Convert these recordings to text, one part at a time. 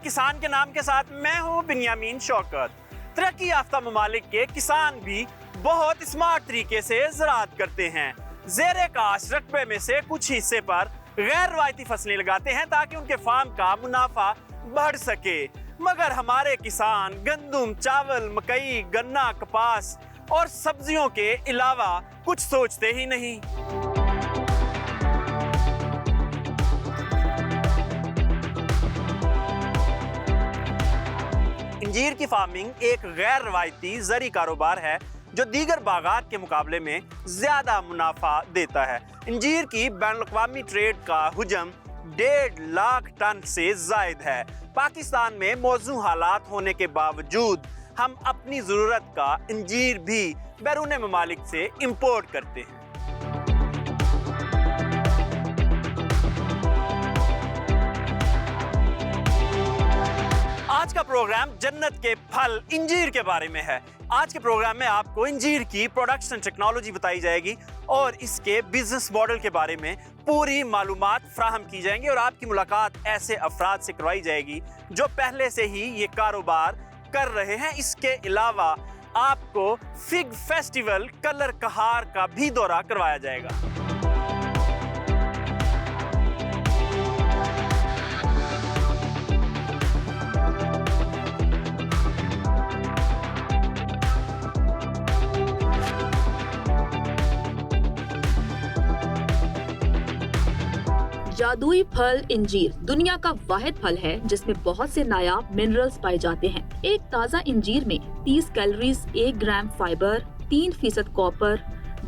किसान के नाम के साथ मैं हूँ बिन्यामीन शौकत। तरक्की याफ्ता ममालिक के किसान भी बहुत स्मार्ट तरीके से ज़राअत करते हैं। ज़ेरे काश रकबे में से कुछ हिस्से पर गैर रवायती फसलें लगाते हैं ताकि उनके फार्म का मुनाफा बढ़ सके। मगर हमारे किसान गंदम, चावल, मकई, गन्ना, कपास और सब्जियों के अलावा कुछ सोचते ही नहीं। अंजीर की फार्मिंग एक गैर रवायती ज़री कारोबार है जो दीगर बागात के मुकाबले में ज़्यादा मुनाफा देता है। अंजीर की बैनुल-अक़वामी ट्रेड का हुजम 1.5 लाख टन से ज़ायद है। पाकिस्तान में मौजूद हालात होने के बावजूद हम अपनी ज़रूरत का अंजीर भी बैरून ममालिक से इम्पोर्ट करते हैं। आज का प्रोग्राम जन्नत के फल इंजीर के बारे में है। आज के प्रोग्राम में आपको इंजीर की प्रोडक्शन टेक्नोलॉजी बताई जाएगी और इसके बिजनेस मॉडल के बारे में पूरी मालूमात फ्राहम की जाएंगी और आपकी मुलाकात ऐसे अफराद से करवाई जाएगी जो पहले से ही ये कारोबार कर रहे हैं। इसके अलावा आपको फिग फेस्टिवल कलर कहार का भी दौरा करवाया जाएगा। जादुई फल इंजीर दुनिया का वाहिद फल है जिसमें बहुत से नायाब मिनरल्स पाए जाते हैं। एक ताज़ा इंजीर में 30 calories, 1 gram fibre, 3% copper,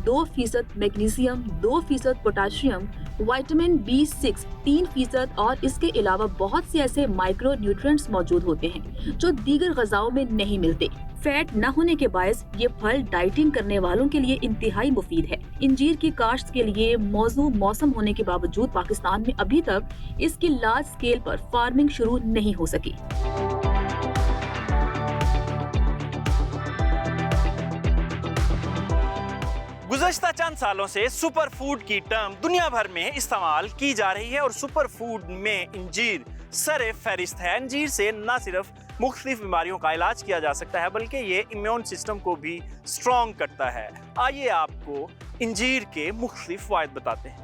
2% magnesium, 2% potassium, vitamin B6 3% और इसके अलावा बहुत से ऐसे माइक्रो न्यूट्रिएंट्स मौजूद होते हैं जो दीगर ग़िज़ाओं में नहीं मिलते। फैट न होने के बायस ये फल डाइटिंग करने वालों के लिए इंतहाई मुफीद है। इंजीर की काश्त के लिए मौजूद मौसम होने के बावजूद पाकिस्तान में अभी तक इसकी लार्ज स्केल पर फार्मिंग शुरू नहीं हो सकी। गुज़श्ता चंद सालों से सुपर फूड की टर्म दुनिया भर में इस्तेमाल की जा रही है और सुपर फूड में इंजीर सरे फहरिस्त है। अंजीर से न सिर्फ मुख्तलिफ बीमारियों का इलाज किया जा सकता है बल्कि ये इम्यून सिस्टम को भी स्ट्रॉन्ग करता है। आइए आपको इंजीर के मुख्तलिफ फ़वाइद बताते हैं।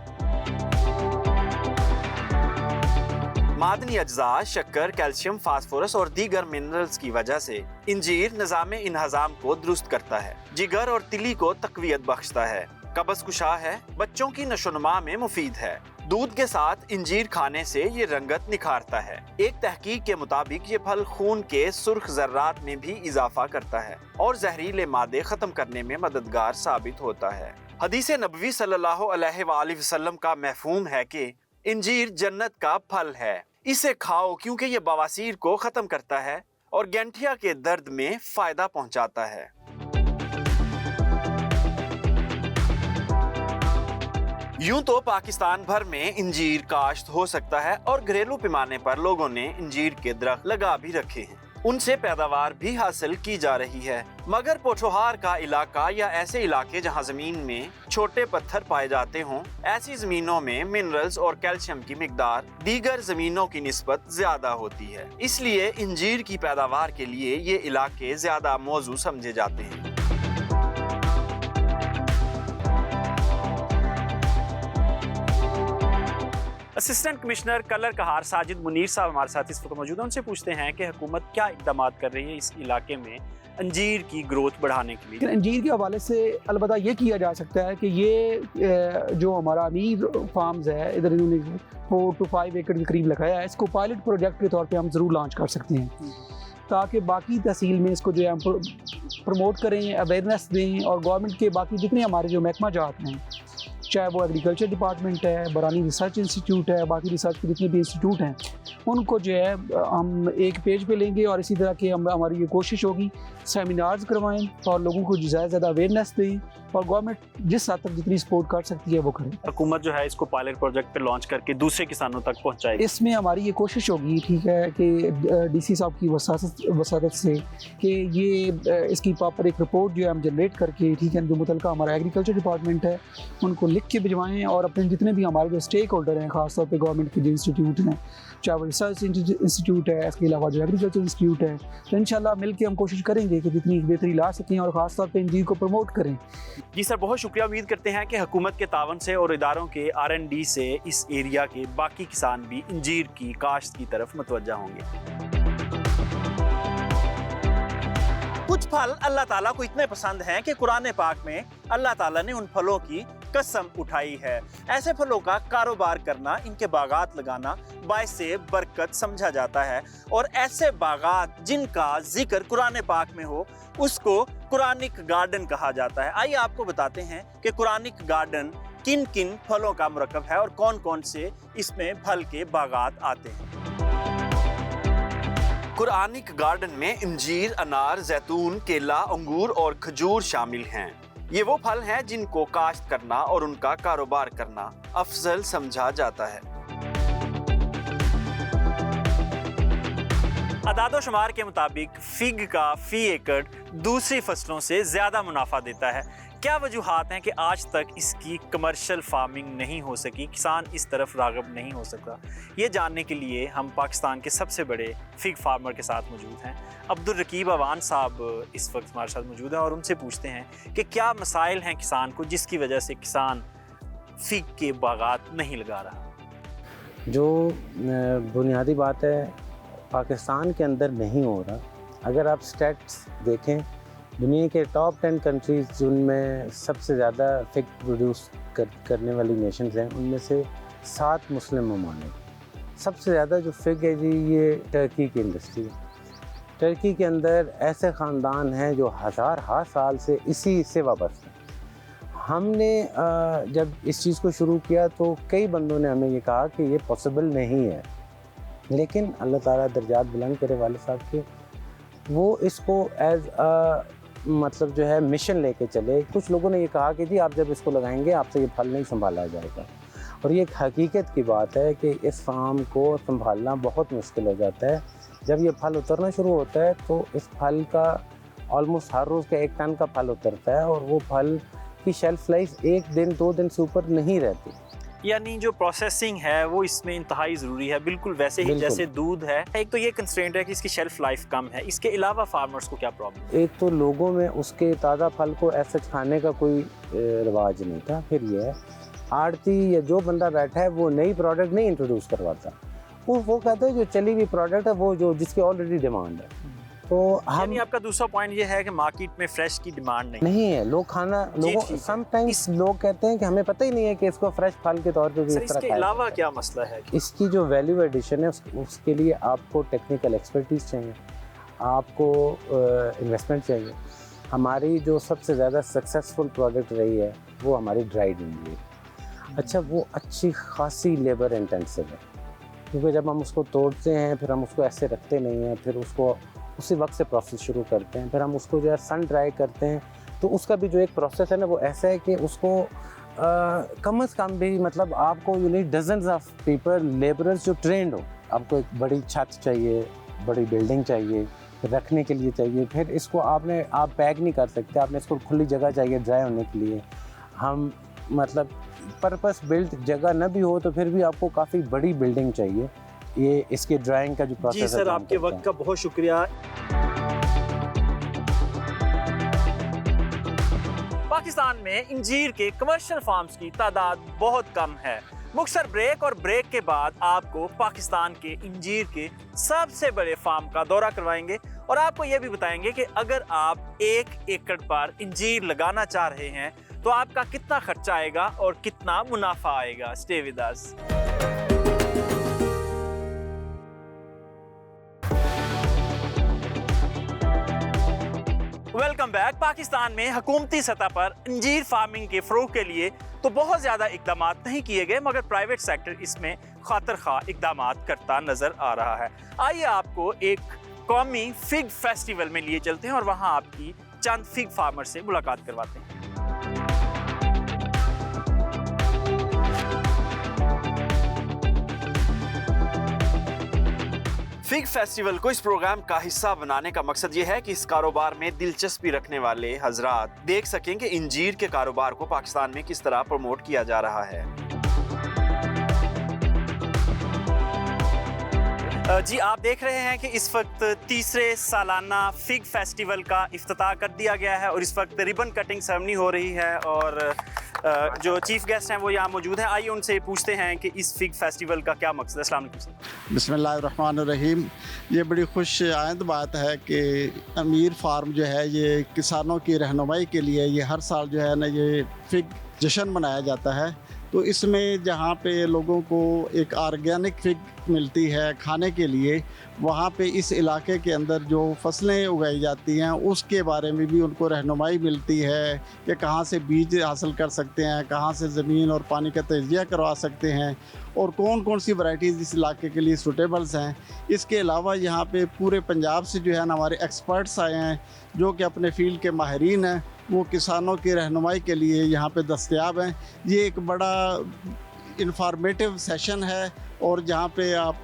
मादनी अज्जा, शक्कर, कैल्शियम, फास्फोरस और दीगर मिनरल्स की वजह से इंजीर निज़ाम इंहज़ाम को दुरुस्त करता है, जिगर और तिली को तक़वियत बख्शता है, कब्ज़ कुशा है, बच्चों की नशोनुमा में मुफीद है। दूध के साथ इंजीर खाने से ये रंगत निखारता है। एक तहकीक के मुताबिक ये फल खून के सुर्ख ज़र्रात में भी इजाफा करता है और जहरीले मादे खत्म करने में मददगार साबित होता है। हदीस नबवी सल्लल्लाहु अलैहि वसल्लम का महफूम है कि इंजीर जन्नत का फल है, इसे खाओ क्योंकि ये बवासीर को खत्म करता है और गैंठिया के दर्द में फायदा पहुंचाता है। यूं तो पाकिस्तान भर में इंजीर काश्त हो सकता है और घरेलू पैमाने पर लोगों ने इंजीर के दरख्त लगा भी रखे हैं, उनसे पैदावार भी हासिल की जा रही है। मगर पोठोहार का इलाका या ऐसे इलाके जहां जमीन में छोटे पत्थर पाए जाते हों, ऐसी जमीनों में मिनरल्स और कैल्शियम की मिकदार दीगर जमीनों की निस्बत ज्यादा होती है। इसलिए इंजीर की पैदावार के लिए ये इलाके ज्यादा मौजू समझे जाते हैं। असिस्टेंट कमिश्नर कलर कहार साजिद मुनीर साहब हमारे साथ इस वक्त मौजूद हैं। उनसे पूछते हैं कि हुकूमत क्या इक़दाम कर रही है इस इलाके में अंजीर की ग्रोथ बढ़ाने के लिए। अंजीर के हवाले से अलबत्ता ये किया जा सकता है कि ये जो हमारा अमीर फार्म्स है इधर इन्होंने 4 to 5 एकड़ के करीब लगाया है, इसको पायलट प्रोजेक्ट के तौर पे हम ज़रूर लॉन्च कर सकते हैं ताकि बाकी तहसील में इसको जो है हम प्रमोट करें, अवेयरनेस दें और गवर्नमेंट के बाकी जितने हमारे जो महकमा जात हैं, चाहे वो एग्रीकल्चर डिपार्टमेंट है, बरानी रिसर्च इंस्टीट्यूट है, बाकी रिसर्च के जितने भी इंस्टीट्यूट हैं, उनको जो है हम एक पेज पे लेंगे और इसी तरह की हमारी ये कोशिश होगी सेमिनार्स करवाएं और लोगों को ज़्यादा से ज़्यादा अवेयरनेस दें और गवर्नमेंट जिस हद तक जितनी सपोर्ट कर सकती है वो करे। हुकूमत जो है इसको पायलट प्रोजेक्ट पे लॉन्च करके दूसरे किसानों तक पहुंचाएगी। इसमें हमारी ये कोशिश होगी, ठीक है, कि डीसी साहब की वसादत से कि ये इसकी प्रॉपर एक रिपोर्ट जो है हम जनरेट करके, ठीक है, जो मुतलका हमारा एग्रीकल्चर डिपार्टमेंट है उनको लिख के भिजवाएँ, और अपने जितने भी हमारे जो स्टेक होल्डर हैं, खासतौर पर गवर्नमेंट के जो इंस्टीट्यूट हैं, चाहे वो रिसर्च इंस्टीट्यूट है, इसके अलावा जो एग्रीकल्चर इंस्टीट्यूट है, तो इंशाल्लाह मिल के हम कोशिश करेंगे कि जितनी बेहतरी ला सकें और ख़ासतौर पर इंजीर को प्रमोट करें। जी सर, बहुत शुक्रिया। उम्मीद करते हैं कि हुकूमत के तावन से और इदारों के R&D से इस एरिया के बाकी किसान भी इंजीर की काश्त की तरफ मुतवज्जा होंगे। कुछ फल अल्लाह ताला को इतने पसंद हैं कि कुरान पाक में अल्लाह ताला ने उन फलों की कसम उठाई है। ऐसे फलों का कारोबार करना, इनके बागात लगाना बाइसे बरकत समझा जाता है, और ऐसे बागात जिनका जिक्र कुरान पाक में हो उसको कुरानिक गार्डन कहा जाता है। आइए आपको बताते हैं कि कुरानिक गार्डन किन किन फलों का मुरक्कब है और कौन कौन से इसमें फल के बागात आते हैं। कुरानिक गार्डन में इंजीर, अनार, जैतून, केला, अंगूर और खजूर शामिल हैं। ये वो फल हैं जिनको काश्त करना और उनका कारोबार करना अफजल समझा जाता है। अदाद-ओ-शुमार के मुताबिक फिग का फी एकड़ दूसरी फसलों से ज़्यादा मुनाफा देता है। क्या वजूहात हैं कि आज तक इसकी कमर्शियल फार्मिंग नहीं हो सकी, किसान इस तरफ राग़िब नहीं हो सका? ये जानने के लिए हम पाकिस्तान के सबसे बड़े फिग फार्मर के साथ मौजूद हैं। अब्दुल रकीब अवान साहब इस वक्त हमारे साथ मौजूद हैं और उनसे पूछते हैं कि क्या मसाइल हैं किसान को जिसकी वजह से किसान फिग के बागात नहीं लगा रहा। जो बुनियादी बात है पाकिस्तान के अंदर नहीं हो रहा। अगर आप स्टैट्स देखें, दुनिया के टॉप 10 कंट्रीज़ जिनमें सबसे ज़्यादा फिग प्रोड्यूस करने वाली नेशंस हैं उनमें से 7 मुस्लिम ममालिक। सबसे ज़्यादा जो फिग है जी ये टर्की की इंडस्ट्री है। टर्की के अंदर ऐसे ख़ानदान हैं जो हज़ार साल से इसी से वाबस्ता हैं। हमने जब इस चीज़ को शुरू किया तो कई बंदों ने हमें ये कहा कि ये पॉसिबल नहीं है, लेकिन अल्लाह ताला दर्जात बुलंद करे वाले साहब के, वो इसको एज मतलब जो है मिशन लेके चले। कुछ लोगों ने ये कहा कि जी आप जब इसको लगाएंगे आपसे ये फल नहीं संभाला जाएगा, और ये एक हकीकत की बात है कि इस फार्म को संभालना बहुत मुश्किल हो जाता है। जब ये फल उतरना शुरू होता है तो इस फल का ऑलमोस्ट हर रोज़ का 1 टन का फल उतरता है, और वो फल की शेल्फ लाइफ 1 दिन 2 दिन से ऊपर नहीं रहती। यानी जो प्रोसेसिंग है वो इसमें इंतहाई ज़रूरी है, बिल्कुल वैसे ही जैसे दूध है। एक तो ये कंस्ट्रेंट है कि इसकी शेल्फ लाइफ कम है, इसके अलावा फार्मर्स को क्या प्रॉब्लम? एक तो लोगों में उसके ताज़ा फल को ऐसे खाने का कोई रिवाज नहीं था। फिर ये है आड़ती या जो बंदा बैठा है वो नई प्रोडक्ट नहीं इंट्रोड्यूस करवाता, वो कहते हैं जो चली हुई प्रोडक्ट है वो जो जिसकी ऑलरेडी डिमांड है। तो हम आपका दूसरा पॉइंट ये है कि मार्केट में फ्रेश की डिमांड नहीं है। लोग खाना लोगों समटाइम्स लोग कहते हैं कि हमें पता ही नहीं है कि इसको फ्रेश फल के तौर पे भी इस तरह इसके अलावा क्या मसला है? इसकी जो वैल्यू एडिशन है उसके लिए आपको टेक्निकल एक्सपर्टीज चाहिए, आपको इन्वेस्टमेंट चाहिए। हमारी जो सबसे ज़्यादा सक्सेसफुल प्रोडक्ट रही है वो हमारी ड्राइड इंजीर। अच्छा, वो अच्छी खासी लेबर इंटेंसिव है, क्योंकि जब हम उसको तोड़ते हैं फिर हम उसको ऐसे रखते नहीं हैं, फिर उसको उसी वक्त से प्रोसेस शुरू करते हैं, फिर हम उसको जो है सन ड्राई करते हैं। तो उसका भी जो एक प्रोसेस है ना वो ऐसा है कि उसको कम से कम भी मतलब आपको you need dozens of people labourers जो ट्रेंड हो। आपको एक बड़ी छत चाहिए, बड़ी बिल्डिंग चाहिए, रखने के लिए चाहिए। फिर इसको आप पैक नहीं कर सकते, आपने इसको खुली जगह चाहिए ड्राई होने के लिए। हम मतलब पर्पस बिल्ट जगह न भी हो तो फिर भी आपको काफ़ी बड़ी बिल्डिंग चाहिए। ये इसके ड्राइंग का जो प्रोसेस है। जी सर, आपके वक्त का बहुत शुक्रिया। पाकिस्तान में इंजीर के कमर्शियल फार्म्स की तादाद बहुत कम है। मुख्तसर ब्रेक और ब्रेक के बाद आपको पाकिस्तान के इंजीर के सबसे बड़े फार्म का दौरा करवाएंगे और आपको ये भी बताएंगे कि अगर आप 1 एकड़ पर इंजीर लगाना चाह रहे हैं तो आपका कितना खर्चा आएगा और कितना मुनाफा आएगा। Stay with us. Welcome back. Pakistan में हुकूमती सतह पर अंजीर फार्मिंग के फ़रोग़ के लिए तो बहुत ज़्यादा इक़दाम नहीं किए गए, मगर प्राइवेट सेक्टर इसमें खातिर खा इक़दाम करता नज़र आ रहा है। आइए आपको एक कौमी फिग फेस्टिवल में लिए चलते हैं और वहाँ आपकी चंद फिग फार्मर से मुलाकात करवाते हैं। फिग फेस्टिवल को इस प्रोग्राम का हिस्सा बनाने का मकसद ये है कि इस कारोबार में दिलचस्पी रखने वाले हजरात देख सकें कि इंजीर के कारोबार को पाकिस्तान में किस तरह प्रमोट किया जा रहा है। जी, आप देख रहे हैं कि इस वक्त तीसरे सालाना फिग फेस्टिवल का इफ्तिताह कर दिया गया है और इस वक्त रिबन कटिंग सेरेमनी हो रही है और जो चीफ गेस्ट हैं वो यहाँ मौजूद हैं। आइए उनसे पूछते हैं कि इस फिग फेस्टिवल का क्या मकसद है। अस्सलाम वालेकुम। बिस्मिल्लाहिर्रहमानिर्रहीम। ये बड़ी खुश आइंद बात है कि अमीर फार्म जो है ये किसानों की रहनुमाई के लिए ये हर साल जो है ना ये फिग जश्न मनाया जाता है। तो इसमें जहाँ पे लोगों को एक ऑर्गेनिक फिग मिलती है खाने के लिए, वहाँ पे इस इलाके के अंदर जो फसलें उगाई जाती हैं उसके बारे में भी उनको रहनुमाई मिलती है कि कहाँ से बीज हासिल कर सकते हैं, कहाँ से ज़मीन और पानी का तजिया करवा सकते हैं और कौन कौन सी वैरायटीज़ इस इलाके के लिए सूटेबल्स हैं। इसके अलावा यहाँ पे पूरे पंजाब से जो है ना हमारे एक्सपर्ट्स आए हैं जो कि अपने फील्ड के माहिरीन हैं, वो किसानों की रहनुमाई के लिए यहाँ पे दस्तयाब हैं। ये एक बड़ा इंफॉर्मेटिव सेशन है और जहाँ पे आप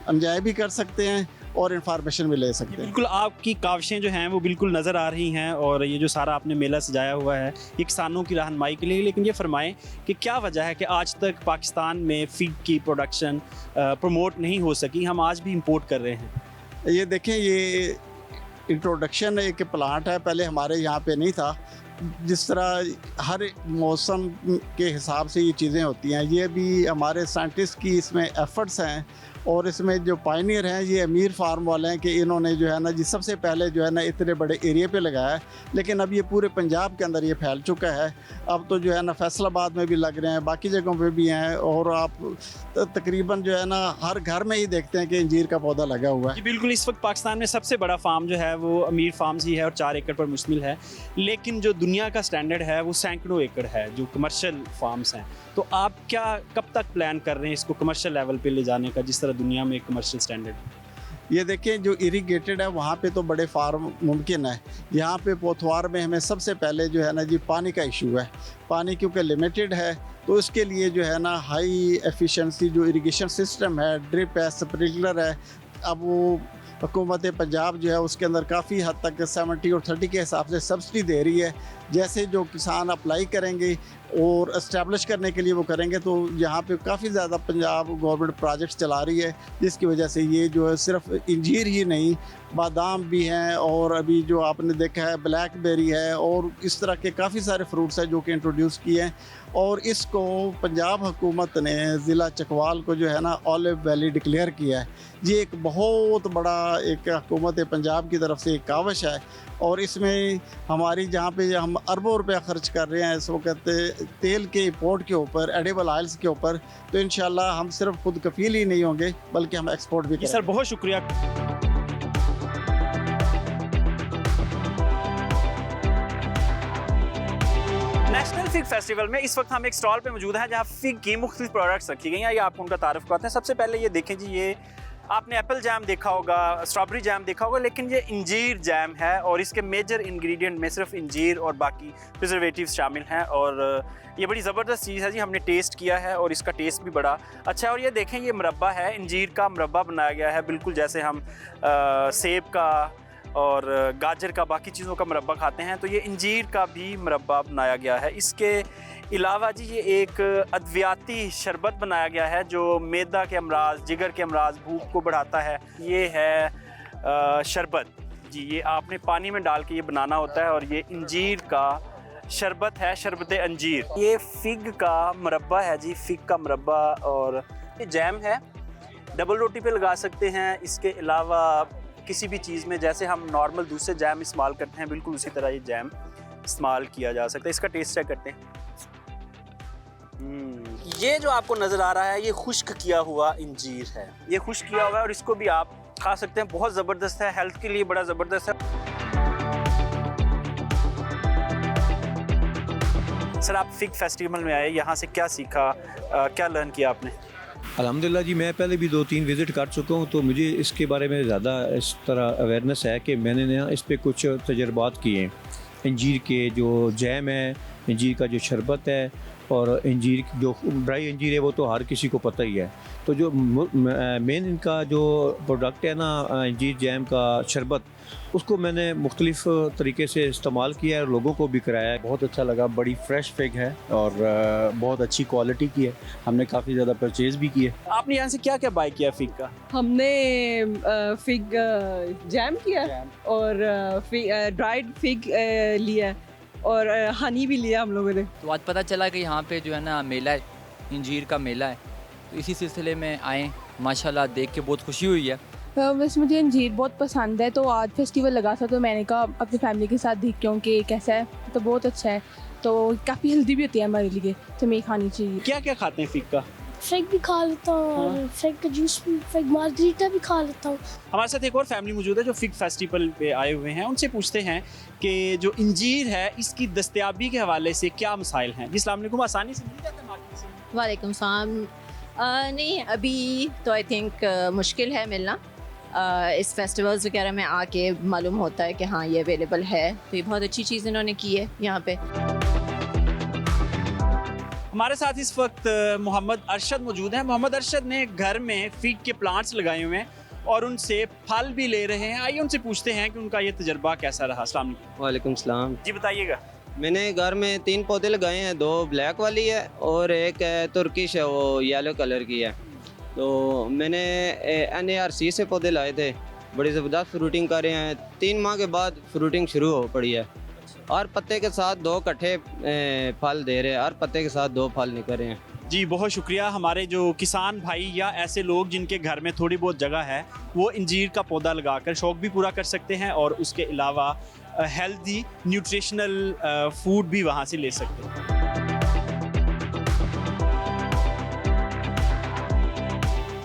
एंजॉय भी कर सकते हैं और इन्फॉर्मेशन भी ले सकते हैं। बिल्कुल, आपकी काविशें जो हैं वो बिल्कुल नज़र आ रही हैं और ये जो सारा आपने मेला सजाया हुआ है ये किसानों की रहनुमाई के लिए। लेकिन ये फरमाएं कि क्या वजह है कि आज तक पाकिस्तान में फिग की प्रोडक्शन प्रमोट नहीं हो सकी, हम आज भी इंपोर्ट कर रहे हैं। ये देखें, ये इंट्रोडक्शन एक प्लांट है, पहले हमारे यहाँ पे नहीं था। जिस तरह हर मौसम के हिसाब से ये चीज़ें होती हैं, ये भी हमारे साइंटिस्ट की इसमें एफर्ट्स हैं और इसमें जो पायनियर हैं ये अमीर फार्म वाले हैं कि इन्होंने जो है ना जी सबसे पहले जो है ना इतने बड़े एरिया पे लगाया है। लेकिन अब ये पूरे पंजाब के अंदर ये फैल चुका है। अब तो जो है ना फैसलाबाद में भी लग रहे हैं, बाकी जगहों पे भी हैं और आप तकरीबन जो है ना हर घर में ही देखते हैं कि अंजीर का पौधा लगा हुआ है। जी बिल्कुल, इस वक्त पाकिस्तान में सबसे बड़ा फार्म जो है वो अमीर फार्म्स ही है और 4 एकड़ पर मुश्तमिल है। लेकिन जो दुनिया का स्टैंडर्ड है वो सैकड़ों एकड़ है जो कमर्शियल फार्म्स हैं। तो आप क्या कब तक प्लान कर रहे हैं इसको कमर्शियल लेवल पे ले जाने का, जिस तरह दुनिया में एक कमर्शियल स्टैंडर्ड है? ये देखें, जो इरिगेटेड है वहाँ पे तो बड़े फार्म मुमकिन है। यहाँ पे पोथवार में हमें सबसे पहले जो है ना जी पानी का इशू है। पानी क्योंकि लिमिटेड है तो इसके लिए जो है ना हाई एफिशिएंसी जो इरिगेशन सिस्टम है, ड्रिप है, स्प्रिंकलर है, अब वो हुकूमत पंजाब जो है उसके अंदर काफ़ी हद तक 70 और 30 के हिसाब से सब्सिडी दे रही है। जैसे जो किसान अप्लाई करेंगे और इस्टेब्लिश करने के लिए वो करेंगे तो यहाँ पे काफ़ी ज़्यादा पंजाब गवर्नमेंट प्रोजेक्ट्स चला रही है, जिसकी वजह से ये जो है सिर्फ इंजीर ही नहीं, बादाम भी हैं और अभी जो आपने देखा है ब्लैकबेरी है और इस तरह के काफ़ी सारे फ्रूट्स हैं जो कि इंट्रोड्यूस किए हैं। और इसको पंजाब हुकूमत ने ज़िला चकवाल को जो है ना ऑलिव वैली डिक्लेयर किया है। ये एक बहुत बड़ा एक हुकूमत पंजाब की तरफ से एक काविश है और इसमें हमारी जहाँ पे हम अरबों रुपया खर्च कर रहे हैं इस वक्त तेल के इंपोर्ट के ऊपर, एडिबल ऑयल्स के ऊपर, तो इंशाल्लाह हम सिर्फ खुद कफील ही नहीं होंगे बल्कि हम एक्सपोर्ट भी करेंगे। सर बहुत शुक्रिया। नेशनल फिग फेस्टिवल में इस वक्त हम एक स्टॉल पे मौजूद हैं जहाँ फिग की मुख्तलिफ प्रोडक्ट्स रखी गई हैं। ये आपको उनका तारुफ करते हैं। सबसे पहले ये देखें जी, ये आपने एप्पल जैम देखा होगा, स्ट्रॉबेरी जैम देखा होगा, लेकिन ये इंजीर जैम है और इसके मेजर इंग्रेडिएंट में सिर्फ इंजीर और बाकी प्रिजर्वेटिव्स शामिल हैं और ये बड़ी ज़बरदस्त चीज़ है जी। हमने टेस्ट किया है और इसका टेस्ट भी बड़ा अच्छा है। और ये देखें, ये मुरब्बा है, इंजीर का मुरब्बा बनाया गया है, बिल्कुल जैसे हम सेब का और गाजर का, बाकी चीज़ों का मुरब्बा खाते हैं, तो ये इंजीर का भी मुरब्बा बनाया गया है। इसके अलावा जी ये एक अद्वियाती शरबत बनाया गया है जो मैदा के अमराज, जिगर के अमराज, भूख को बढ़ाता है। ये है शरबत जी, ये आपने पानी में डाल के ये बनाना होता है और ये इंजीर का शरबत है, शरबत अंजीर। ये फिग का मुरब्बा है जी, फिग का मुरब्बा। और ये जैम है, डबल रोटी पे लगा सकते हैं। इसके अलावा किसी भी चीज़ में जैसे हम नॉर्मल दूसरे जैम इस्तेमाल करते हैं, बिल्कुल उसी तरह ये जैम इस्तेमाल किया जा सकता है। इसका टेस्ट चेक करते हैं। ये जो आपको नज़र आ रहा है ये खुश्क किया हुआ इंजीर है, ये खुश्क किया हुआ है और इसको भी आप खा सकते हैं। बहुत ज़बरदस्त है, हेल्थ के लिए बड़ा ज़बरदस्त है। सर आप फिग फेस्टिवल में आए, यहाँ से क्या सीखा, क्या लर्न किया आपने? अल्हम्दुलिल्लाह जी, मैं पहले भी 2-3 विज़िट कर चुका हूँ तो मुझे इसके बारे में ज़्यादा इस तरह अवेयरनेस है कि मैंने ना इस पे कुछ तजर्बात किए हैं। इंजीर के जो जैम है, इंजीर का जो शरबत है और इंजीर की जो ड्राई इंजीर है वो तो हर किसी को पता ही है। तो जो मेन इनका जो प्रोडक्ट है ना इंजीर जैम का शरबत, उसको मैंने मुख्तलिफ तरीके से इस्तेमाल किया है और लोगों को भी कराया है। बहुत अच्छा लगा, बड़ी फ्रेश फिग है और बहुत अच्छी क्वालिटी की है। हमने काफ़ी ज़्यादा परचेज़ भी की है। आपने यहाँ से क्या क्या बाय किया फिग का? हमने फिग जैम किया और ड्राइड फिग लिया और हनी भी लिया हम लोगों ने। तो आज पता चला कि यहाँ पे जो है ना मेला है, इंजीर का मेला है, तो इसी सिलसिले में आए। माशाल्लाह देख के बहुत खुशी हुई है। वैसे मुझे अंजीर बहुत पसंद है, तो आज फेस्टिवल लगा था तो मैंने कहा अपनी फैमिली के साथ देख के आऊँ कि कैसा है। तो बहुत अच्छा है, तो काफ़ी हेल्दी भी होती है हमारे लिए, तो हमें खानी चाहिए। क्या क्या खाते हैं फिग का? फिग भी खा लेता हूँ और फिग का जूस भी, फिग मार्गरीटा भी खा लेता हूँ। हमारे साथ एक और फैमिली मौजूद है जो फिग फेस्टिवल पे आए हुए हैं। उनसे पूछते हैं कि जो इंजीर है इसकी दस्तयाबी के हवाले से क्या मसाइल हैं। जी अस्सलाम वालेकुम, आसानी से मिल जाता है मार्केट से? वालेकुम सलाम। नहीं अभी तो आई थिंक मुश्किल है मिलना। इस फेस्टिवल्स वगैरह में आके मालूम होता है कि हाँ ये अवेलेबल है, तो ये बहुत अच्छी चीज़ इन्होंने की है यहाँ पे। हमारे साथ इस वक्त मोहम्मद अरशद मौजूद हैं। मोहम्मद अरशद ने घर में फिग के प्लांट्स लगाए हुए हैं और उनसे फल भी ले रहे हैं। आइए उनसे पूछते हैं कि उनका ये तजर्बा कैसा रहा। अस्सलाम वालेकुम। वालेकुम सलाम। जी बताइएगा। मैंने घर में 3 पौधे लगाए हैं, 2 ब्लैक वाली है और एक तुर्किश है, वो येलो कलर की है। तो मैंने NARC से पौधे लाए थे, बड़ी ज़बरदस्त फ्रूटिंग कर रहे हैं। 3 माह के बाद फ्रूटिंग शुरू हो पड़ी है और पत्ते के साथ 2 इकट्ठे फल दे रहे हैं, हर पत्ते के साथ 2 फल निकल रहे हैं। जी बहुत शुक्रिया। हमारे जो किसान भाई या ऐसे लोग जिनके घर में थोड़ी बहुत जगह है, वो इंजीर का पौधा लगाकर शौक भी पूरा कर सकते हैं और उसके अलावा हेल्दी न्यूट्रिशनल फूड भी वहाँ से ले सकते हैं।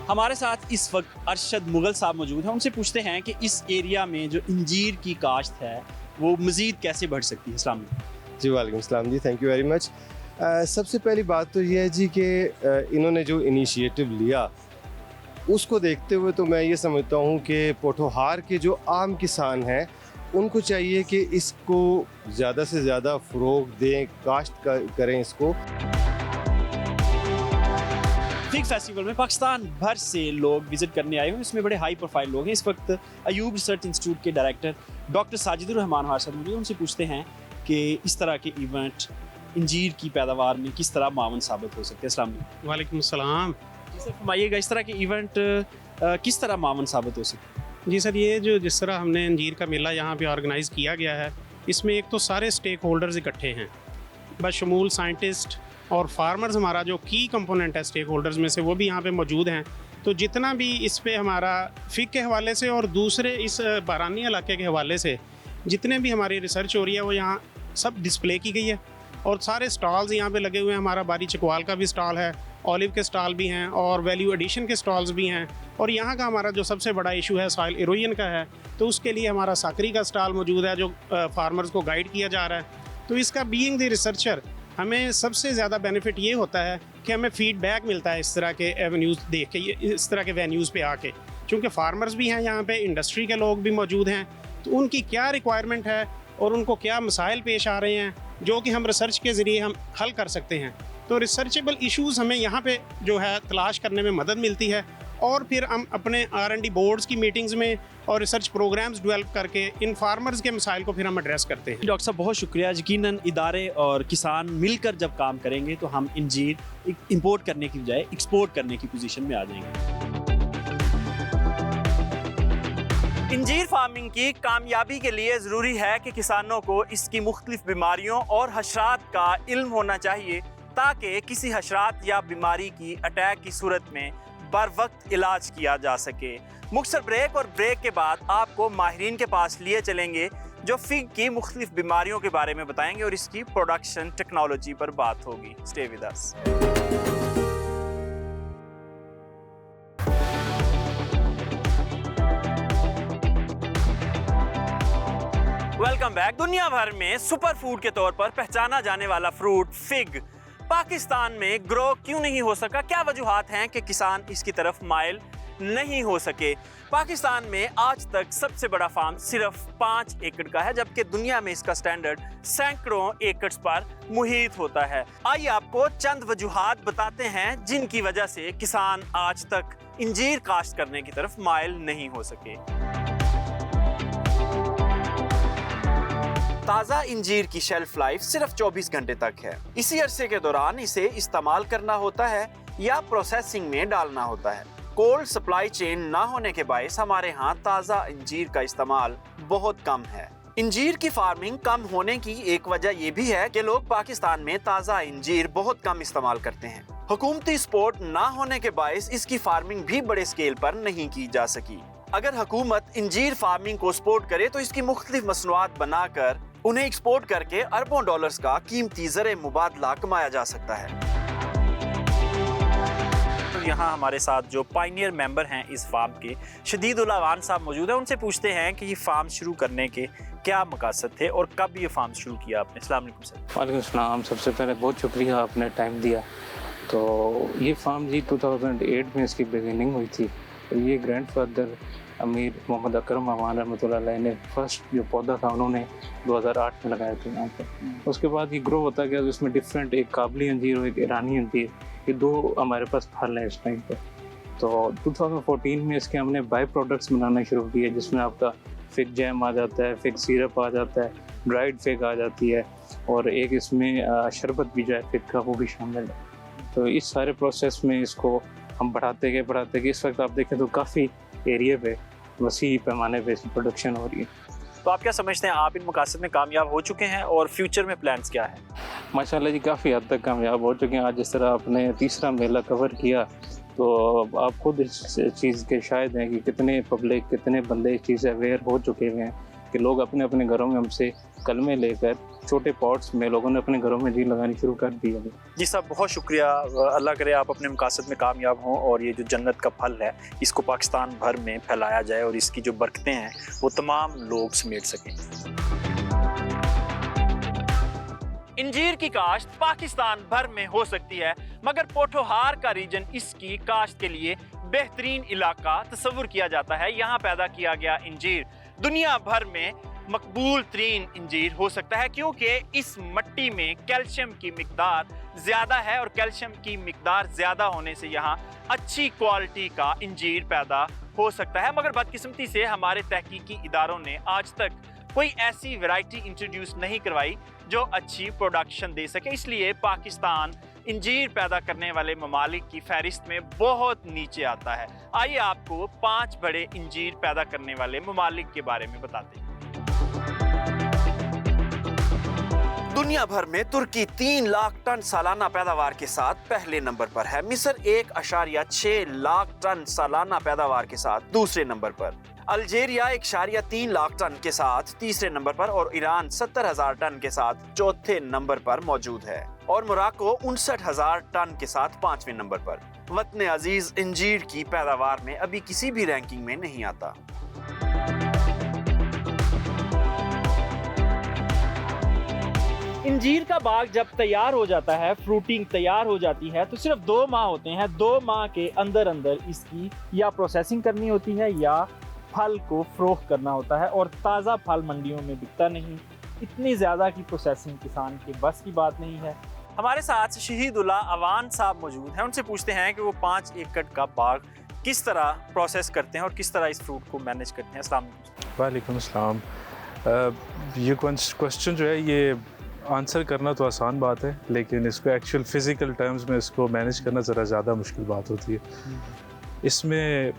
हमारे साथ इस वक्त अरशद मुगल साहब मौजूद हैं। उनसे पूछते हैं कि इस एरिया में जो इंजीर की काश्त है वो मज़ीद कैसे बढ़ सकती है। अस्सलाम वालेकुम। जी वालेकुम सलाम जी, थैंक यू वेरी मच। सबसे पहली बात तो ये है जी कि इन्होंने जो इनिशिएटिव लिया उसको देखते हुए तो मैं ये समझता हूँ कि पोठोहार के जो आम किसान हैं उनको चाहिए कि इसको ज़्यादा से ज़्यादा फ़रोग दें, काश्त करें इसको। फिग फेस्टिवल में पाकिस्तान भर से लोग विजिट करने आए हुए हैं। इसमें बड़े हाई प्रोफाइल लोग हैं। इस वक्त अयूब रिसर्च इंस्टीट्यूट के डायरेक्टर डॉक्टर साजिदुर रहमान हमारे साथ मौजूद हैं। उनसे पूछते हैं कि इस तरह के इवेंट इंजीर की पैदावार में किस तरह मावन साबित हो सकते हैं। अस्सलाम वालेकुम। वालेकुम सलाम। जी सर फरमाइएगा, इस तरह के इवेंट किस तरह मावन साबित हो सकते हैं? जी सर, ये जो जिस तरह हमने अंजीर का मेला यहाँ पे ऑर्गेनाइज़ किया गया है, इसमें एक तो सारे स्टेक होल्डर्स इकट्ठे हैं, बशमूल साइंटिस्ट और फार्मर्स। हमारा जो की कंपोनेंट है स्टेक होल्डर्स में से, वो भी यहाँ पे मौजूद हैं। तो जितना भी इस पे हमारा फिग के हवाले से और दूसरे इस बारानी इलाके के हवाले से जितने भी हमारी रिसर्च हो रही है वो यहाँ सब डिस्प्ले की गई है और सारे स्टॉल्स यहाँ पे लगे हुए हैं। हमारा बारी चकवाल का भी स्टॉल है, ऑलिव के स्टॉल भी हैं और वैल्यू एडिशन के स्टॉल्स भी हैं। और यहाँ का हमारा जो सबसे बड़ा इशू है सॉइल इरोजन का है, तो उसके लिए हमारा साकरी का स्टॉल मौजूद है जो फार्मर्स को गाइड किया जा रहा है। तो इसका बीइंग द रिसर्चर हमें सबसे ज़्यादा बेनिफिट ये होता है कि हमें फीडबैक मिलता है इस तरह के एवेन्यूज़ देख के, इस तरह के वेन्यूज़ पे आके। चूँकि फार्मर्स भी हैं यहाँ पे, इंडस्ट्री के लोग भी मौजूद हैं, तो उनकी क्या रिक्वायरमेंट है और उनको क्या मसाइल पेश आ रहे हैं जो कि हम रिसर्च के ज़रिए हम हल कर सकते हैं। तो रिसर्चेबल इश्यूज़ हमें यहाँ पे जो है तलाश करने में मदद मिलती है और फिर हम अपने R&D बोर्ड्स की मीटिंग्स में और रिसर्च प्रोग्राम्स डेवलप करके इन फार्मर्स के मसाइल को फिर हम एड्रेस करते हैं। डॉक्टर साहब बहुत शुक्रिया। यकीनन इदारे और किसान मिलकर जब काम करेंगे तो हम इंजीर इंपोर्ट करने की बजाय एक्सपोर्ट करने की पोजीशन में आ जाएंगे। इंजीर फार्मिंग की कामयाबी के लिए ज़रूरी है कि किसानों को इसकी मुख्तलिफ बीमारियों और हशरात का इल्म होना चाहिए ताकि किसी हशरात या बीमारी की अटैक की सूरत में बर वक्त इलाज किया जा सके। मुख्तसर ब्रेक और ब्रेक के बाद आपको माहिरीन के पास लिए चलेंगे जो फिग की मुख्तलिफ बीमारियों के बारे में बताएंगे और इसकी प्रोडक्शन टेक्नोलॉजी पर बात होगी। Stay with us. Welcome back. दुनिया भर में सुपर फूड के तौर पर पहचाना जाने वाला फ्रूट फिग पाकिस्तान में ग्रो क्यों नहीं हो सका? क्या वजूहात हैं कि किसान इसकी तरफ माइल नहीं हो सके। पाकिस्तान में आज तक सबसे बड़ा फार्म सिर्फ 5 एकड़ का है, जबकि दुनिया में इसका स्टैंडर्ड सैकड़ों एकड़ पर मुहित होता है। आइए आपको चंद वजूहात बताते हैं जिनकी वजह से किसान आज तक इंजीर काश्त करने की तरफ माइल नहीं हो सके। ताज़ा इंजीर की शेल्फ लाइफ सिर्फ 24 घंटे तक है। इसी अरसे के दौरान इसे इस्तेमाल करना होता है या प्रोसेसिंग में डालना होता है। कोल्ड सप्लाई चेन ना होने के बायस हमारे यहाँ ताज़ा इंजीर का इस्तेमाल बहुत कम है। इंजीर की फार्मिंग कम होने की एक वजह यह भी है कि लोग पाकिस्तान में ताज़ा इंजीर बहुत कम इस्तेमाल करते हैं। हुकूमती सपोर्ट ना होने के बायस इसकी फार्मिंग भी बड़े स्केल पर नहीं की जा सकी। अगर हुकूमत इंजीर फार्मिंग को सपोर्ट करे तो इसकी मुख्तलिफ मसनूआत बनाकर उन्हें एक्सपोर्ट करके अरबों डॉलर्स का कीमती ज़र मुबादला कमाया जा सकता है। तो यहाँ हमारे साथ जो पायनियर मेंबर हैं इस फार्म के, शदीदुल अवान साहब मौजूद हैं। उनसे पूछते हैं कि ये फार्म शुरू करने के क्या मकसद थे और कब ये फार्म शुरू किया आपने। अस्सलाम वालेकुम सर। वालेकुम सलाम। सबसे पहले बहुत शुक्रिया आपने टाइम दिया। तो ये फार्म जी 2008 में इसकी बिगिनिंग हुई थी। और ये ग्रैंडफादर अमीर मोहम्मद अकरम अमान रहमतुल्लाह अलैह ने फर्स्ट जो पौधा था उन्होंने 2008 में लगाया था यहाँ पर। उसके बाद ये ग्रो होता गया, तो इसमें डिफरेंट, एक काबली अंजीर और एक ईरानी अंजीर, ये 2 हमारे पास फल हैं इस टाइम पर। तो 2014 में इसके हमने बाई प्रोडक्ट्स बनाना शुरू किए, जिसमें आपका फिग जैम आ जाता है, फिग सिरप आ जाता है, ड्राइड फिग आ जाती है, और एक इसमें शरबत भी जो है फिग का वो भी शामिल है। तो इस सारे प्रोसेस में इसको हम बढ़ाते गए। इस वक्त आप देखें तो काफ़ी एरिया पे वसी पैमाने पे इसकी प्रोडक्शन हो रही है। तो आप क्या समझते हैं, आप इन मकासद में कामयाब हो चुके हैं और फ्यूचर में प्लान्स क्या है? माशाल्लाह जी काफ़ी हद तक कामयाब हो चुके हैं। आज जिस तरह आपने तीसरा मेला कवर किया, तो आप खुद इस चीज़ के शायद हैं कि कितने पब्लिक, कितने बंदे इस चीज़ से अवेयर हो चुके हुए हैं कि लोग अपने अपने घरों में हमसे कलमे लेकर छोटे पॉट्स में लोगों ने अपने घरों में जी लगानी शुरू कर दी है। जी साहब, बहुत शुक्रिया। अल्लाह करे आप अपने मकासद में कामयाब हों और ये जो जन्नत का फल है इसको पाकिस्तान भर में फैलाया जाए और इसकी जो बरकतें हैं वो तमाम लोग समेट सकें। इंजीर की काश्त पाकिस्तान भर में हो सकती है, मगर पोठोहार का रीजन इसकी काश्त के लिए बेहतरीन इलाका तस्वुर किया जाता है। यहाँ पैदा किया गया इंजीर दुनिया भर में मकबूल तरीन इंजीर हो सकता है, क्योंकि इस मिट्टी में कैल्शियम की मिकदार ज़्यादा है और कैल्शियम की मिकदार ज़्यादा होने से यहाँ अच्छी क्वालिटी का इंजीर पैदा हो सकता है। मगर बदकिस्मती से हमारे तहकीकी इदारों ने आज तक कोई ऐसी वैरायटी इंट्रोड्यूस नहीं करवाई जो अच्छी प्रोडक्शन दे सके, इसलिए पाकिस्तान इंजीर पैदा करने वाले ममालिक की फहरिस्त में बहुत नीचे आता है। आइए आपको 5 बड़े इंजीर पैदा करने वाले ममालिक के बारे में बताते हैं। दुनिया भर में तुर्की 3 लाख टन सालाना पैदावार के साथ पहले नंबर पर है। मिस्र 1.6 लाख टन सालाना पैदावार के साथ दूसरे नंबर पर, अल्जीरिया 1.3 लाख टन के साथ तीसरे नंबर पर और ईरान 70,000 टन के साथ चौथे नंबर पर मौजूद है और मोरक्को 59,000 टन के साथ 5वें नंबर पर। वतन अजीज इंजीर की पैदावार में अभी किसी भी रैंकिंग में नहीं आता। इंजीर का बाग जब तैयार हो जाता है, फ्रूटिंग तैयार हो जाती है, तो सिर्फ 2 माह होते हैं। 2 माह के अंदर अंदर इसकी या प्रोसेसिंग करनी होती है या फल को फरोख्त करना होता है, और ताज़ा फल मंडियों में बिकता नहीं। इतनी ज़्यादा की प्रोसेसिंग किसान के बस की बात नहीं है। हमारे साथ शहीदुल्लाह अवान साहब मौजूद हैं। उनसे पूछते हैं कि वो 5 एकड़ का बाग किस तरह प्रोसेस करते हैं और किस तरह इस फ्रूट को मैनेज करते हैं। अस्सलाम वालेकुम अस्सलाम। ये क्वेश्चन जो है ये आंसर करना तो आसान बात है, लेकिन इसको एक्चुअल फिज़िकल टर्म्स में इसको मैनेज करना ज़रा ज़्यादा मुश्किल बात होती है। इसमें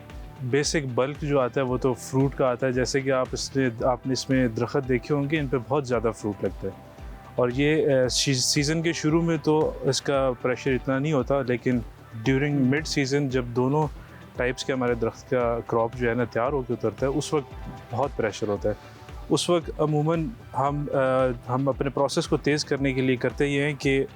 बेसिक बल्क जो आता है वो तो फ्रूट का आता है। जैसे कि आपने इसमें दरख्त देखे होंगे, इन पे बहुत ज़्यादा फ्रूट लगता है, और ये सीज़न के शुरू में तो इसका प्रेशर इतना नहीं होता, लेकिन ड्यूरिंग मिड सीज़न जब दोनों टाइप्स के हमारे दरख्त का क्रॉप जो है ना तैयार होकर उतरता है, उस वक्त बहुत प्रेशर होता है। उस वक्त अमूमन हम अपने प्रोसेस को तेज़ करने के लिए करते ये हैं कि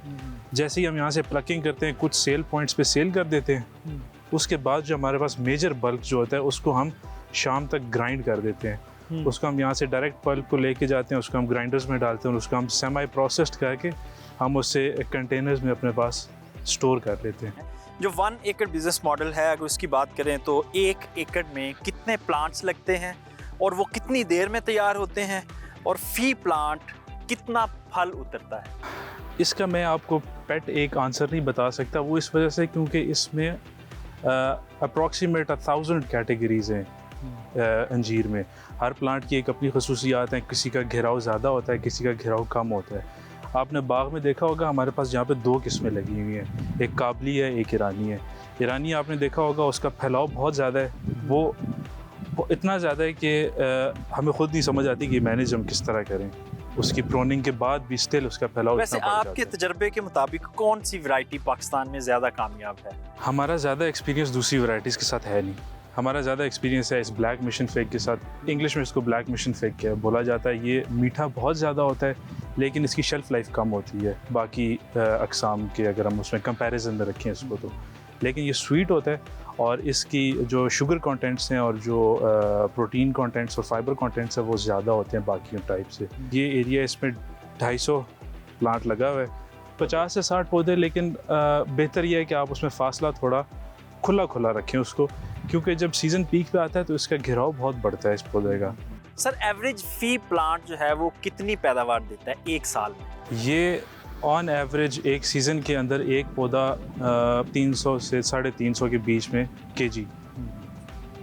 जैसे ही हम यहाँ से प्लकिंग करते हैं, कुछ सेल पॉइंट्स पे सेल कर देते हैं। उसके बाद जो हमारे पास मेजर बल्क जो होता है उसको हम शाम तक ग्राइंड कर देते हैं। उसको हम यहाँ से डायरेक्ट पल्प को लेके जाते हैं, उसको हम ग्राइंडर्स में डालते हैं और उसको हम सेमी प्रोसेस्ड करके हम उससे कंटेनर्स में अपने पास स्टोर कर लेते हैं। जो 1 एकड़ बिजनेस मॉडल है, अगर उसकी बात करें तो 1 एकड़ में कितने प्लांट्स लगते हैं और वो कितनी देर में तैयार होते हैं और फी प्लांट कितना फल उतरता है? इसका मैं आपको पेट एक आंसर नहीं बता सकता, वो इस वजह से क्योंकि इसमें अप्रॉक्सीमेट 1000 कैटेगरीज हैं अंजीर में। हर प्लांट की एक अपनी खसूसियात हैं, किसी का घेराव ज़्यादा होता है, किसी का घेराव कम होता है। आपने बाग में देखा होगा हमारे पास यहाँ पे 2 किस्में लगी हुई हैं, एक काबली है, एक ईरानी है। ईरानी आपने देखा होगा उसका फैलाव बहुत ज़्यादा है, वो इतना ज़्यादा है कि हमें खुद नहीं समझ आती कि मैनेज हम किस तरह करें। उसकी प्रोनिंग के बाद भी स्टिल उसका फैलाव वैसे इतना बढ़ जाता आपके है। तजर्बे के मुताबिक कौन सी वैरायटी पाकिस्तान में ज़्यादा कामयाब है? हमारा ज़्यादा एक्सपीरियंस दूसरी वैरायटीज़ के साथ है नहीं। हमारा ज़्यादा एक्सपीरियंस है इस ब्लैक मिशन फेक के साथ। इंग्लिश में इसको ब्लैक मिशन फेक बोला जाता है। ये मीठा बहुत ज़्यादा होता है लेकिन इसकी शेल्फ़ लाइफ कम होती है बाकी अक़साम के, अगर हम उसमें कंपैरिजन में रखें इसको तो। लेकिन ये स्वीट होता है और इसकी जो शुगर कंटेंट्स हैं और जो प्रोटीन कंटेंट्स और फाइबर कंटेंट्स हैं वो ज़्यादा होते हैं बाकी टाइप से। ये एरिया इसमें 250 प्लांट लगा हुआ है, 50 से 60 पौधे, लेकिन बेहतर यह है कि आप उसमें फासला थोड़ा खुला खुला रखें उसको, क्योंकि जब सीज़न पीक पे आता है तो इसका घेराव बहुत बढ़ता है इस पौधे का। सर एवरेज फी प्लांट जो है वो कितनी पैदावार देता है एक साल में? ये ऑन एवरेज एक सीज़न के अंदर एक पौधा 300 से 350 के बीच में केजी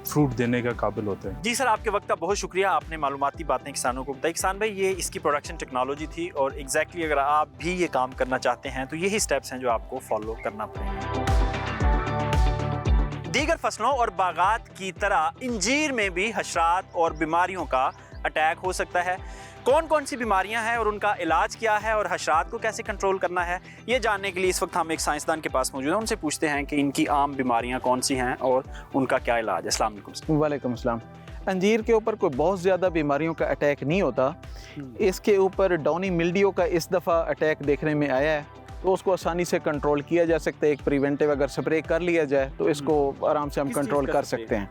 फ्रूट देने का काबिल होता है। जी सर, आपके वक्त का बहुत शुक्रिया, आपने मालूमाती बातें किसानों को बताई। किसान भाई, ये इसकी प्रोडक्शन टेक्नोलॉजी थी और एग्जैक्टली अगर आप भी ये काम करना चाहते हैं तो यही स्टेप्स हैं जो आपको फॉलो करना पड़ेंगे। दीगर फसलों और बागात की तरह इंजीर में भी हशरात और बीमारियों का अटैक हो सकता है। कौन कौन सी बीमारियां हैं और उनका इलाज क्या है और हशरात को कैसे कंट्रोल करना है, ये जानने के लिए इस वक्त हम एक साइंसदान के पास मौजूद हैं। उनसे पूछते हैं कि इनकी आम बीमारियां कौन सी हैं और उनका क्या इलाज है। अस्सलाम वालेकुम। वालेकुम अस्सलाम। अंजीर के ऊपर कोई बहुत ज़्यादा बीमारियों का अटैक नहीं होता। इसके ऊपर डाउनी मिल्डियो का इस दफ़ा अटैक देखने में आया है, तो उसको आसानी से कंट्रोल किया जा सकता है। एक प्रिवेंटिव अगर स्प्रे कर लिया जाए तो इसको आराम से हम कंट्रोल कर सकते हैं।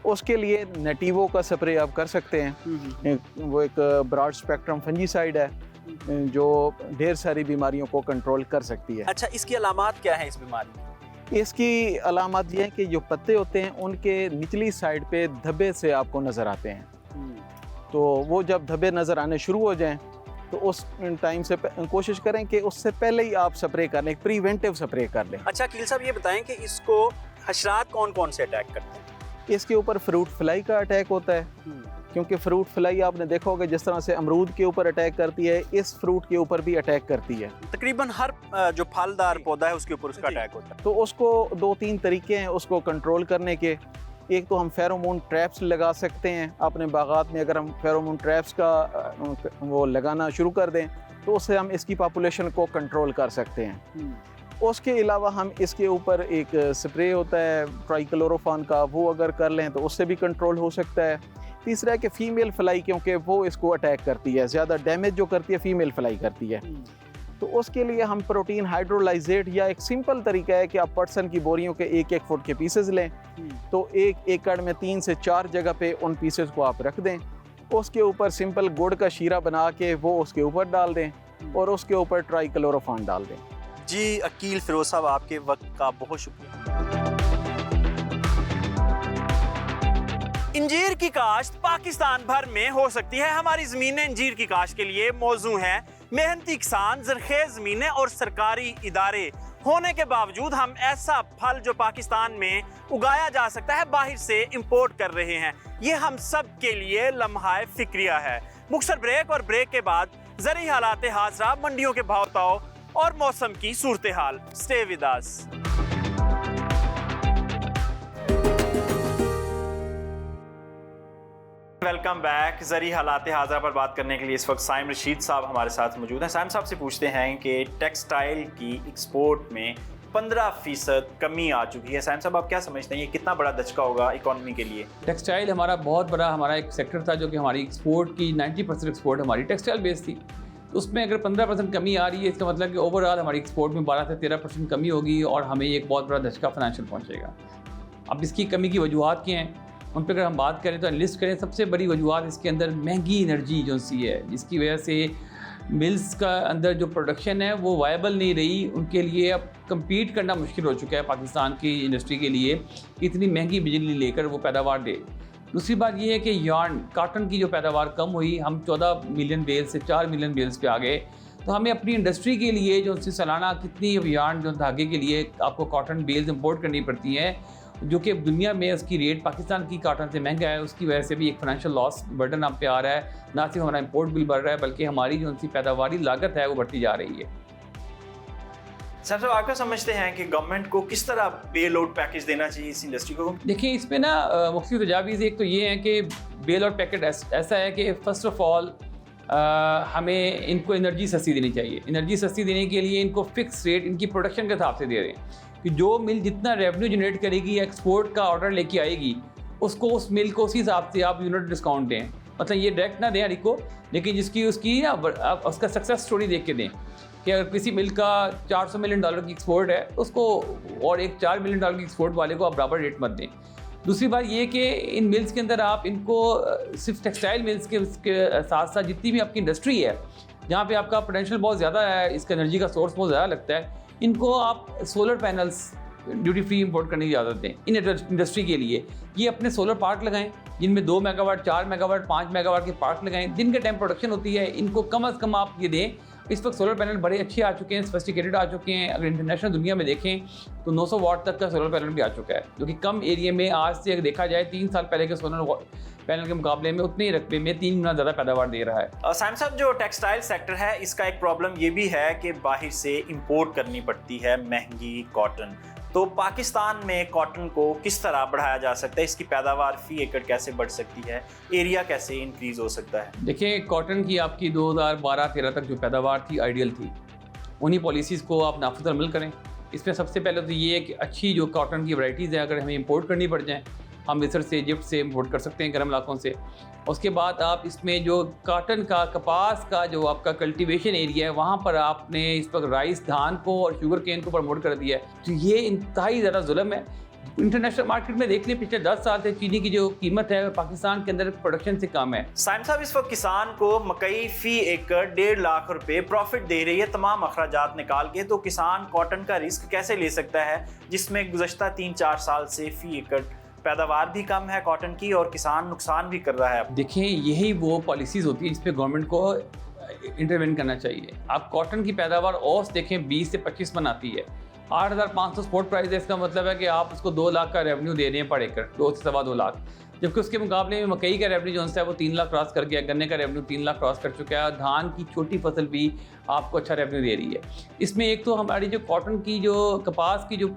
उसके लिए नेटिवो का स्प्रे आप कर सकते हैं। वो एक ब्रॉड स्पेक्ट्रम फंजीसाइड है जो ढेर सारी बीमारियों को कंट्रोल कर सकती है। अच्छा, इसकी अलामात क्या है इस बीमारी की? इसकी अलामत ये है कि जो पत्ते होते हैं उनके निचली साइड पे धब्बे से आपको नज़र आते हैं। तो वो जब धब्बे नज़र आने शुरू हो जाएं तो उस टाइम से कोशिश करें कि उससे पहले ही आप स्प्रे कर लें, प्रिवेंटिव स्प्रे कर लें। अच्छा कील साहब, ये बताएं कि इसको हशरात कौन कौन से अटैक करते हैं? इसके ऊपर फ्रूट फ्लाई का अटैक होता है, क्योंकि फ्रूट फ्लाई आपने देखा होगा जिस तरह से अमरूद के ऊपर अटैक करती है, इस फ्रूट के ऊपर भी अटैक करती है। तकरीबन हर जो फलदार पौधा है उसके ऊपर उसका अटैक होता है। तो उसको 2-3 तरीके हैं उसको कंट्रोल करने के। एक तो हम फेरोमोन ट्रैप्स लगा सकते हैं अपने बागात में। अगर हम फेरोमोन ट्रैप्स का वो लगाना शुरू कर दें तो उससे हम इसकी पॉपुलेशन को कंट्रोल कर सकते हैं। उसके अलावा हम इसके ऊपर एक स्प्रे होता है ट्राइक्लोरोफॉन का, वो अगर कर लें तो उससे भी कंट्रोल हो सकता है। तीसरा है कि फ़ीमेल फ्लाई, क्योंकि वो इसको अटैक करती है, ज़्यादा डैमेज जो करती है फ़ीमेल फ्लाई करती है। तो उसके लिए हम प्रोटीन हाइड्रोलाइजेट या एक सिंपल तरीका है कि आप पर्सन की बोरियों के 1-1 फुट के पीसेस लें, तो 1 एकड़ में 3 से 4 जगह पे उन पीसेस को आप रख दें। उसके ऊपर सिंपल गुड़ का शीरा बना के वो उसके ऊपर डाल दें और उसके ऊपर ट्राइक्लोरोफॉन डाल दें। जी अकील फिरोज साहब, आपके वक्त का बहुत शुक्रिया। इंजीर की काश्त पाकिस्तान भर में हो सकती है। हमारी ज़मीनें इंजीर की काश्त के लिए मौजू हैं। मेहनती किसान, ज़रख़ेज़ ज़मीनें और सरकारी इदारे होने के बावजूद हम ऐसा फल जो पाकिस्तान में उगाया जा सकता है बाहर से इंपोर्ट कर रहे हैं। ये हम सब के लिए लम्हा फिक्रिया है। मुख्तसर ब्रेक और ब्रेक के बाद ज़रूरी हालात हाज़रा, मंडियों के भाव ताव और मौसम की सूरत हाल। Stay with us. Welcome back. ज़रूरी हालात हाज़रा पर बात करने के लिए इस वक्त साइम रशीद साहब हमारे साथ मौजूद हैं। साइम साहब से पूछते हैं कि टेक्सटाइल की एक्सपोर्ट में 15% कमी आ चुकी है। साइम साहब, आप क्या समझते हैं ये कितना बड़ा धचका होगा इकोनॉमी के लिए? टेक्सटाइल हमारा बहुत बड़ा एक सेक्टर था जो कि हमारी एक्सपोर्ट की 90% एक्सपोर्ट हमारी टेक्सटाइल बेस्ड थी। उसमें अगर 15% कमी आ रही है, इसका मतलब कि ओवरऑल हमारी एक्सपोर्ट में 12 से 13% कमी होगी और हमें एक बहुत बड़ा धचका फाइनेंशियल पहुंचेगा। अब इसकी कमी की वजूहत क्या हैं, उन पर अगर हम बात करें तो लिस्ट करें, सबसे बड़ी वजूहत इसके अंदर महंगी एनर्जी जो सी है, जिसकी वजह से मिल्स का अंदर जो प्रोडक्शन है वो वायबल नहीं रही, उनके लिए अब compete करना मुश्किल हो चुका है पाकिस्तान की इंडस्ट्री के लिए, इतनी महंगी बिजली लेकर वो पैदावार दे। दूसरी बात ये है कि यार्न काटन की जो पैदावार कम हुई, हम 14 मिलियन बेल्स से 4 मिलियन बेल्स पे आ गए, तो हमें अपनी इंडस्ट्री के लिए जो सालाना कितनी यार्न जो धागे के लिए आपको कॉटन बेल्स इंपोर्ट करनी पड़ती हैं, जो कि दुनिया में उसकी रेट पाकिस्तान की कॉटन से महंगा है, उसकी वजह से भी एक फाइनेंशियल लॉस बर्डन आप पे आ रहा है। ना सिर्फ हमारा इंपोर्ट बिल बढ़ रहा है बल्कि हमारी जो उनकी पैदावारी लागत है वो बढ़ती जा रही है। सर साहब, आप क्या समझते हैं कि गवर्नमेंट को किस तरह बेल आउट पैकेज देना चाहिए इस इंडस्ट्री को? देखिए, इसमें ना मुख्तलिफ तजावीज़ एक तो ये है कि बेल आउट पैकेज ऐसा है कि फ़र्स्ट ऑफ ऑल हमें इनको एनर्जी सस्ती देनी चाहिए। एनर्जी सस्ती देने के लिए इनको फ़िक्स रेट इनकी प्रोडक्शन के हिसाब से दे रहे हैं कि जो मिल जितना रेवेन्यू जनरेट करेगी, एक्सपोर्ट का ऑर्डर लेके आएगी, उसको उस मिल को उसी हिसाब से आप यूनिट डिस्काउंट दें। मतलब ये डायरेक्ट ना दें हर को, लेकिन जिसकी उसकी ना उसका सक्सेस स्टोरी देख के दें कि अगर किसी मिल का $400 मिलियन की एक्सपोर्ट है उसको, और एक $4 मिलियन की एक्सपोर्ट वाले को आप बराबर रेट मत दें। दूसरी बात ये कि इन मिल्स के अंदर आप इनको सिर्फ टेक्सटाइल मिल्स के साथ साथ जितनी भी आपकी इंडस्ट्री है जहाँ पे आपका पोटेंशियल बहुत ज़्यादा है, इसका एनर्जी का सोर्स बहुत ज़्यादा लगता है, इनको आप solar panels duty free import करने की इजाज़त दें इन इंडस्ट्री के लिए। ये अपने सोलर पार्क लगाएं जिनमें 2 मेगावाट, 4 मेगावाट, 5 मेगावाट के पार्क लगाएं, दिन के टाइम प्रोडक्शन होती है, इनको कम से कम आप ये दें। इस वक्त सोलर पैनल बड़े अच्छे आ चुके हैं, सोफिस्टिकेटेड आ चुके हैं। अगर इंटरनेशनल दुनिया में देखें तो 900 वाट तक का सोलर पैनल भी आ चुका है, जो कि कम एरिया में आज से अगर देखा जाए 3 साल पहले के सोलर पैनल के मुकाबले में उतने ही रकबे में 3 गुना ज़्यादा पैदावार दे रहा है। साइम साहब, जो टेक्सटाइल सेक्टर है इसका एक प्रॉब्लम ये भी है कि बाहर से इंपोर्ट करनी पड़ती है महंगी कॉटन, तो पाकिस्तान में कॉटन को किस तरह बढ़ाया जा सकता है? इसकी पैदावार फी एकड़ कैसे बढ़ सकती है? एरिया कैसे इंक्रीज़ हो सकता है? देखिए, कॉटन की आपकी 2012-13 तक जो पैदावार थी आइडियल थी, उन्हीं पॉलिसीज़ को आप नाफिज अमल करें। इसमें सबसे पहले तो ये है कि अच्छी जो कॉटन की वैराइटीज़ हैं अगर हमें इंपोर्ट करनी पड़ जाएँ, हम मिस्र से, इजिप्ट से इंपोर्ट कर सकते हैं, गर्म इलाकों से। उसके बाद आप इसमें जो कॉटन का, कपास का जो आपका कल्टीवेशन एरिया है वहाँ पर आपने इस वक्त राइस, धान को और शुगर केन को प्रमोट कर दिया है, तो ये इंतहाई ज़्यादा जुल्म है। इंटरनेशनल मार्केट में देख लें, पिछले 10 साल से चीनी की जो कीमत है पाकिस्तान के अंदर प्रोडक्शन से कम है। साइम साहब, इस वक्त किसान को मकई फी एकड़ 1.5 लाख रुपए प्रॉफिट दे रही है तमाम अखराजात निकाल के, तो किसान कॉटन का रिस्क कैसे ले सकता है जिसमें गुज़श्ता 3-4 साल से फी एकड़ पैदावार भी कम है कॉटन की और किसान नुकसान भी कर रहा है? देखिए, यही वो पॉलिसीज़ होती है जिस पे गवर्नमेंट को इंटरवेन करना चाहिए। आप कॉटन की पैदावार औसत देखें 20 से 25 मन आती है, 8,500 स्पोर्ट प्राइस है, इसका मतलब है कि आप उसको 2 लाख का रेवेन्यू दे रहे हैं पर एकड़, 2 से 2.25 लाख, जबकि उसके मुकाबले में मकई का रेवेन्यू जो है वो 3 लाख क्रॉस कर गया, गन्ने का रेवेन्यू 3 लाख क्रॉस कर चुका है, धान की छोटी फसल भी आपको अच्छा रेवेन्यू दे रही है। इसमें एक तो हमारी जो कॉटन की, जो कपास की जो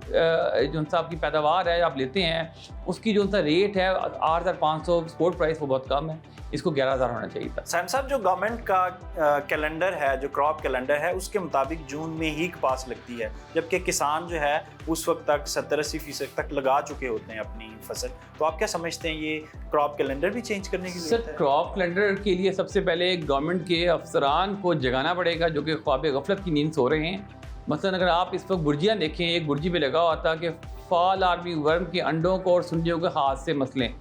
सा आपकी पैदावार है आप लेते हैं, उसकी जो सा रेट है 8,500 स्पोर्ट प्राइस, वो बहुत कम है, इसको 11,000 होना चाहिए था। सैम साहब, जो गवर्नमेंट का कैलेंडर है, जो क्रॉप कैलेंडर है, उसके मुताबिक जून में ही कपास लगती है, जबकि किसान जो है उस वक्त तक 70-80% तक लगा चुके होते हैं अपनी फसल। तो आप क्या समझते हैं, ये क्रॉप कैलेंडर भी चेंज करने की जरूरत है? सर, क्रॉप कैलेंडर के लिए सबसे पहले गवर्नमेंट के अफसरान को जगाना पड़ेगा जो कि ख्वाब गफलत की नींद सो रहे हैं। मसलन अगर आप इस वक्त गुर्जियाँ देखें, एक गुर्जी पे लगा हुआ था कि फॉल आर्मी वर्म के अंडों को और सुंडियों के हाथ से मसलें,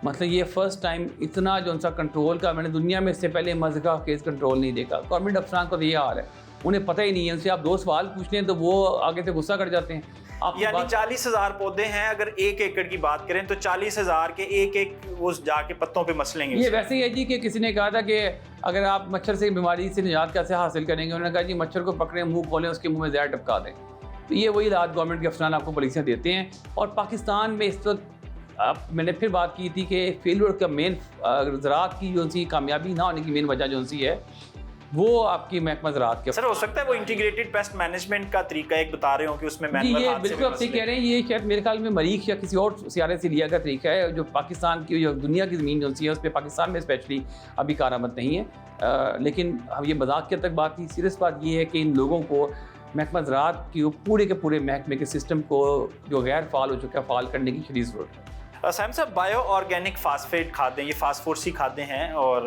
मतलब ये फर्स्ट टाइम इतना जो उनका कंट्रोल का मैंने दुनिया में इससे पहले मज़गा केस कंट्रोल नहीं देखा। गवर्नमेंट अफसरान का तो ये हाल है, उन्हें पता ही नहीं है। उनसे आप 2 सवाल पूछ लें तो वो आगे से गुस्सा कर जाते हैं। आप यानी 40,000 पौधे हैं, अगर 1 एकड़ की बात करें तो 40,000 के एक वो जाके पत्तों पे मसलेंगे। ये वैसे ही है जी कि किसी ने कहा था कि अगर आप मच्छर से बीमारी से निजात कैसे हासिल करेंगे, उन्होंने कहा जी मच्छर को पकड़ें, मुंह खोलें, उसके मुंह में जहर टपका दें। तो ये वही रात गवर्नमेंट के अफसरान आपको पॉलिसियाँ देते हैं। और पाकिस्तान में इस वक्त मैंने फिर बात की थी कि फेलियर का मेन ज़राअत की जो सी कामयाबी ना होने की मेन वजह जो सी है वो आपकी महकमा ज़राअत के। सर, हो सकता है वो इंटीग्रेटेड पेस्ट मैनेजमेंट का तरीका एक बता रहे हो कि उसमें मैनुअल ये हाथ से बिल्कुल आप सही कह रहे हैं। ये शायद मेरे ख्याल में मरीख या किसी और सियारे से लिया गया तरीका है, जो पाकिस्तान की, जो दुनिया की ज़मीन जो सी है उस पर पाकिस्तान में स्पेशली अभी कारआमद नहीं है। लेकिन हम ये मजाक की तक बात थी, सीरियस बात ये है कि इन लोगों को महकमा ज़राअत की पूरे के पूरे महकमे के सिस्टम को जो गैर फ़ाल हो चुका है फ़ाल करने की शदीद ज़रूरत है। सैम साहब, बायो ऑर्गेनिक फास्फेट खादें, ये फास्फोरसी खादें हैं और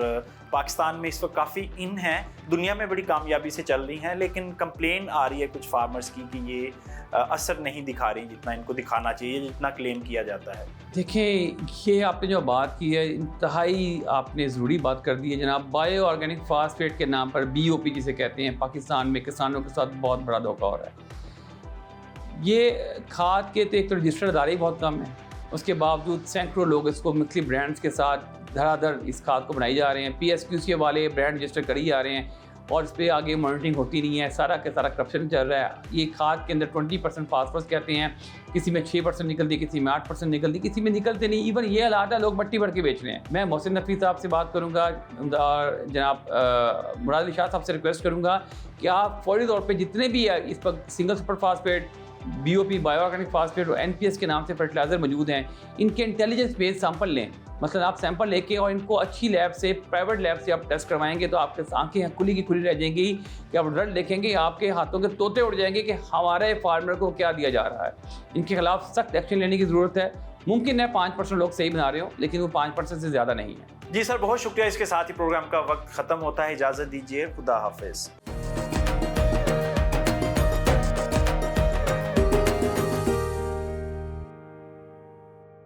पाकिस्तान में इस वक्त काफ़ी इन है, दुनिया में बड़ी कामयाबी से चल रही हैं, लेकिन कंप्लेन आ रही है कुछ फार्मर्स की कि ये असर नहीं दिखा रही जितना इनको दिखाना चाहिए, जितना क्लेम किया जाता है। देखें, ये आपने जो बात की है इंतहाई आपने ज़रूरी बात कर दी है जनाब। बायो ऑर्गेनिक फास्फेट के नाम पर BOP जिसे कहते हैं, पाकिस्तान में किसानों के साथ बहुत बड़ा धोखा हो रहा है। ये खाद के तो एक तो रजिस्टर्ड अदारे ही बहुत कम हैं, उसके बावजूद सैकड़ों लोग इसको मुख्तलिफ ब्रांड्स के साथ धड़ाधड़ इस खाद को बनाई जा रहे हैं। PSQC वाले ब्रांड रजिस्टर करी जा रहे हैं और इस पर आगे मॉनिटरिंग होती नहीं है, सारा का सारा करप्शन चल रहा है। ये खाद के अंदर 20% फास्फोरस कहते हैं, किसी में 6% निकलती, किसी में 8% निकलती, किसी में निकलते नहीं। इवन ये हालात है, लोग मट्टी भर के बेच रहे हैं। मैं मोहसिन नफ़ी साहब से बात करूँगा और जनाब मुराद अली शाह साहब से रिक्वेस्ट करूँगा कि आप फौरी तौर पर जितने भी है इस पर single super phosphate, BOP bio organic phosphate और NPS के नाम से फर्टिलाइज़र मौजूद हैं, इनके इंटेलिजेंस बेस्ड सैंपल लें। मतलब आप सैंपल लेके और इनको अच्छी लैब से, प्राइवेट लैब से आप टेस्ट करवाएंगे तो आपके आंखें खुली की खुली रह जाएंगी कि आप रिजल्ट देखेंगे, आपके हाथों के तोते उड़ जाएंगे कि हमारे फार्मर को क्या दिया जा रहा है। इनके खिलाफ सख्त एक्शन लेने की ज़रूरत है। मुमकिन है 5% लोग सही बना रहे हो, लेकिन वो 5% से ज़्यादा नहीं है। जी सर, बहुत शुक्रिया। इसके साथ ही प्रोग्राम का वक्त ख़त्म होता है, इजाज़त दीजिए, खुदा हाफिज़।